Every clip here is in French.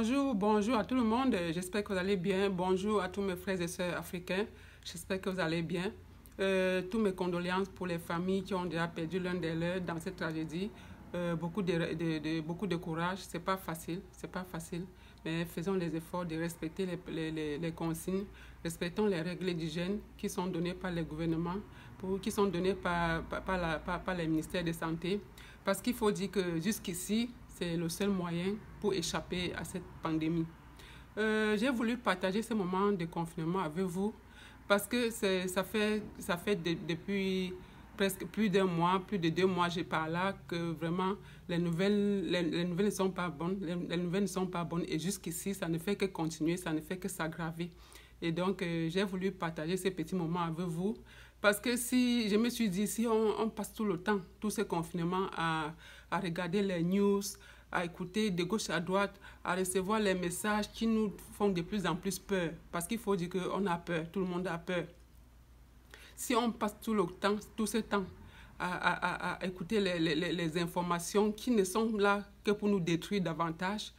Bonjour à tout le monde. J'espère que vous allez bien. Bonjour à tous mes frères et sœurs africains. J'espère que vous allez bien. Toutes mes condoléances pour les familles qui ont déjà perdu l'un des leurs dans cette tragédie. Beaucoup de courage. C'est pas facile, mais faisons les efforts de respecter les consignes. Respectons les règles d'hygiène qui sont données par le gouvernement, qui sont données par les ministères de santé. Parce qu'il faut dire que jusqu'ici, c'est le seul moyen pour échapper à cette pandémie. J'ai voulu partager ce moment de confinement avec vous parce que ça fait depuis presque plus d'un mois, plus de 2 mois, j'ai par là que vraiment les nouvelles ne sont pas bonnes. Les nouvelles ne sont pas bonnes et jusqu'ici, ça ne fait que continuer, ça ne fait que s'aggraver. Et donc, j'ai voulu partager ces petits moments avec vous parce que si je me suis dit, si on passe tout le temps, tout ce confinement à regarder les news, à écouter de gauche à droite, à recevoir les messages qui nous font de plus en plus peur. Parce qu'il faut dire qu'on a peur, tout le monde a peur. Si on passe tout ce temps à écouter les informations qui ne sont là que pour nous détruire davantage,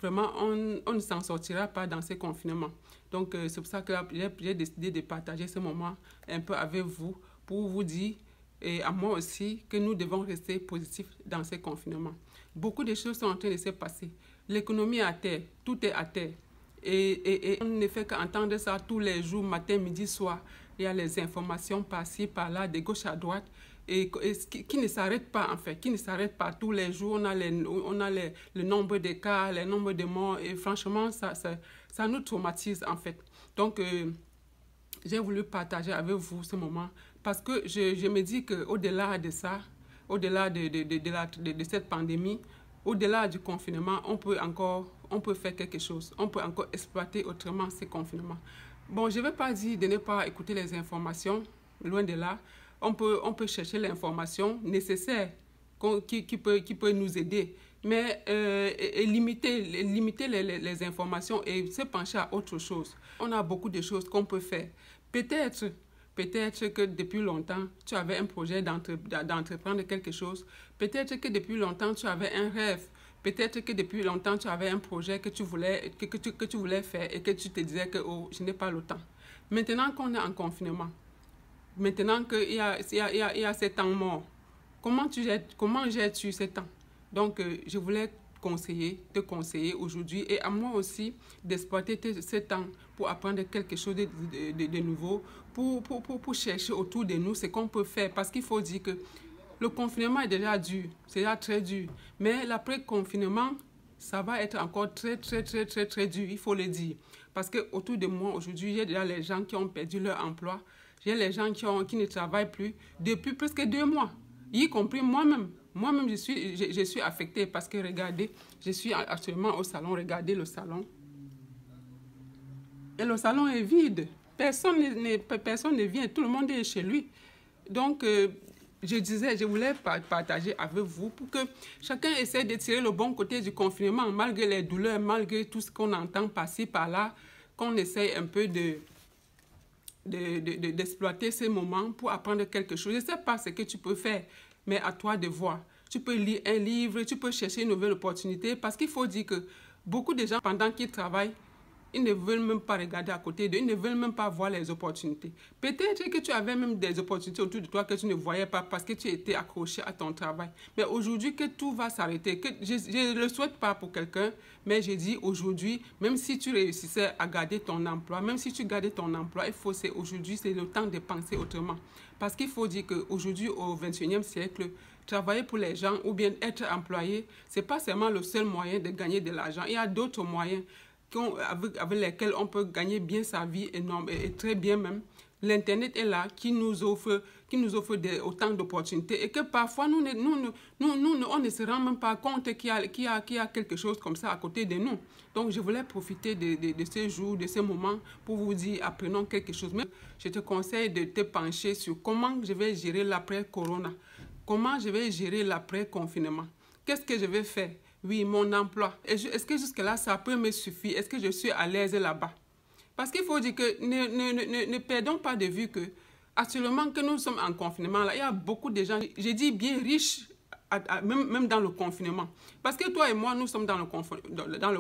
vraiment, on ne s'en sortira pas dans ces confinements. Donc, c'est pour ça que j'ai décidé de partager ce moment un peu avec vous pour vous dire, et à moi aussi, que nous devons rester positifs dans ces confinements. Beaucoup de choses sont en train de se passer. L'économie est à terre, tout est à terre. Et on ne fait qu'entendre ça tous les jours, matin, midi, soir. Il y a les informations par-ci, par-là, de gauche à droite, et qui ne s'arrêtent pas en fait, qui ne s'arrêtent pas tous les jours. On a le nombre de cas, le nombre de morts, et franchement, ça nous traumatise en fait. Donc, j'ai voulu partager avec vous ce moment parce que je me dis qu'au-delà de ça, au-delà de cette pandémie, au-delà du confinement, on peut faire quelque chose. On peut encore exploiter autrement ces confinements. Bon, je ne vais pas dire de ne pas écouter les informations, loin de là. On peut chercher l'information nécessaire qui peut nous aider, mais limiter les informations et se pencher à autre chose. On a beaucoup de choses qu'on peut faire. Peut-être que depuis longtemps, tu avais un projet d'entreprendre quelque chose. Peut-être que depuis longtemps, tu avais un rêve. Peut-être que depuis longtemps, tu avais un projet que tu voulais faire et que tu te disais que oh, je n'ai pas le temps. Maintenant qu'on est en confinement, maintenant qu'il y a ces temps morts, comment gères-tu ces temps? Donc, je voulais te conseiller aujourd'hui et à moi aussi d'exploiter ce temps pour apprendre quelque chose de nouveau, pour chercher autour de nous ce qu'on peut faire. Parce qu'il faut dire que le confinement est déjà dur, c'est déjà très dur. Mais l'après-confinement, ça va être encore très dur, il faut le dire. Parce qu'autour de moi, aujourd'hui, il y a déjà les gens qui ont perdu leur emploi. J'ai les gens qui ne travaillent plus depuis presque 2 mois, y compris moi-même. Moi-même, je suis affectée parce que, regardez, je suis actuellement au salon, regardez le salon. Et le salon est vide. Personne ne vient, tout le monde est chez lui. Donc, je voulais partager avec vous pour que chacun essaie de tirer le bon côté du confinement, malgré les douleurs, malgré tout ce qu'on entend passer par là, qu'on essaye un peu d'exploiter ces moments pour apprendre quelque chose. Je ne sais pas ce que tu peux faire, mais à toi de voir. Tu peux lire un livre, tu peux chercher une nouvelle opportunité, parce qu'il faut dire que beaucoup de gens, pendant qu'ils travaillent, ils ne veulent même pas regarder à côté d'eux, ils ne veulent même pas voir les opportunités. Peut-être que tu avais même des opportunités autour de toi que tu ne voyais pas parce que tu étais accroché à ton travail. Mais aujourd'hui, que tout va s'arrêter, je ne le souhaite pas pour quelqu'un, mais je dis aujourd'hui, même si tu réussissais à garder ton emploi, même si tu gardais ton emploi, aujourd'hui, c'est le temps de penser autrement. Parce qu'il faut dire qu'aujourd'hui, au XXIe siècle, travailler pour les gens ou bien être employé, ce n'est pas seulement le seul moyen de gagner de l'argent. Il y a d'autres moyens avec lesquels on peut gagner bien sa vie et très bien même. L'Internet est là qui nous offre autant d'opportunités et que parfois on ne se rend même pas compte qu'il y a quelque chose comme ça à côté de nous. Donc je voulais profiter de ces jours, de ces moments pour vous dire apprenons quelque chose. Mais je te conseille de te pencher sur comment je vais gérer l'après-corona, comment je vais gérer l'après-confinement. Qu'est-ce que je vais faire? Oui, mon emploi. Est-ce que jusque-là, ça peut me suffire? Est-ce que je suis à l'aise là-bas? Parce qu'il faut dire que ne perdons pas de vue que actuellement que nous sommes en confinement, là, il y a beaucoup de gens, je dis bien riches même dans le confinement. Parce que toi et moi, nous sommes dans le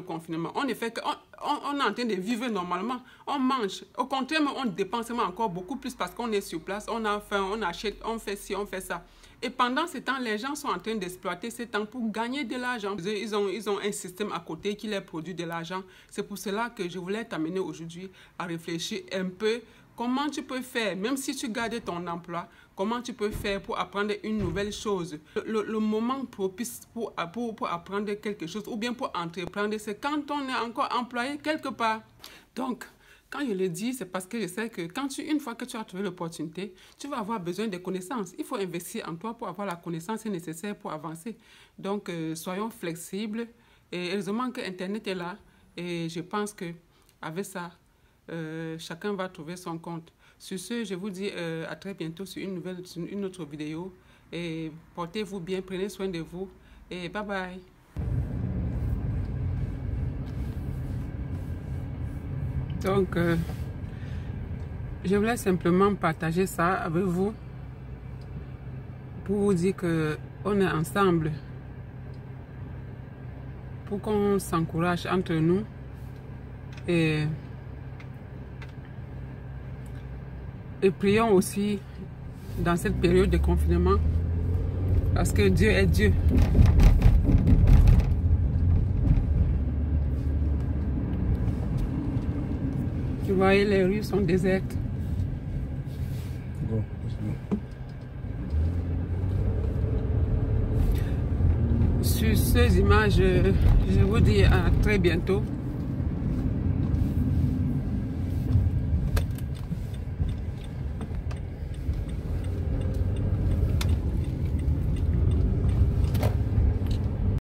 confinement. On est fait on est en train de vivre normalement. On mange. Au contraire, on dépense encore beaucoup plus parce qu'on est sur place. On a faim, on achète, on fait ci, on fait ça. Et pendant ce temps, les gens sont en train d'exploiter ce temps pour gagner de l'argent. Ils ont un système à côté qui leur produit de l'argent. C'est pour cela que je voulais t'amener aujourd'hui à réfléchir un peu. Comment tu peux faire, même si tu gardes ton emploi, comment tu peux faire pour apprendre une nouvelle chose. Le moment propice pour apprendre quelque chose ou bien pour entreprendre, c'est quand on est encore employé quelque part. Donc, quand je le dis, c'est parce que je sais que une fois que tu as trouvé l'opportunité, tu vas avoir besoin de connaissances. Il faut investir en toi pour avoir la connaissance nécessaire pour avancer. Donc, soyons flexibles. Et heureusement que Internet est là. Et je pense qu'avec ça, chacun va trouver son compte. Sur ce, je vous dis à très bientôt sur une autre vidéo. Et portez-vous bien, prenez soin de vous. Et bye bye. Donc, je voulais simplement partager ça avec vous pour vous dire qu'on est ensemble, pour qu'on s'encourage entre nous et prions aussi dans cette période de confinement parce que Dieu est Dieu. Vous voyez, les rues sont désertes. Bon, sur ces images, je vous dis à très bientôt.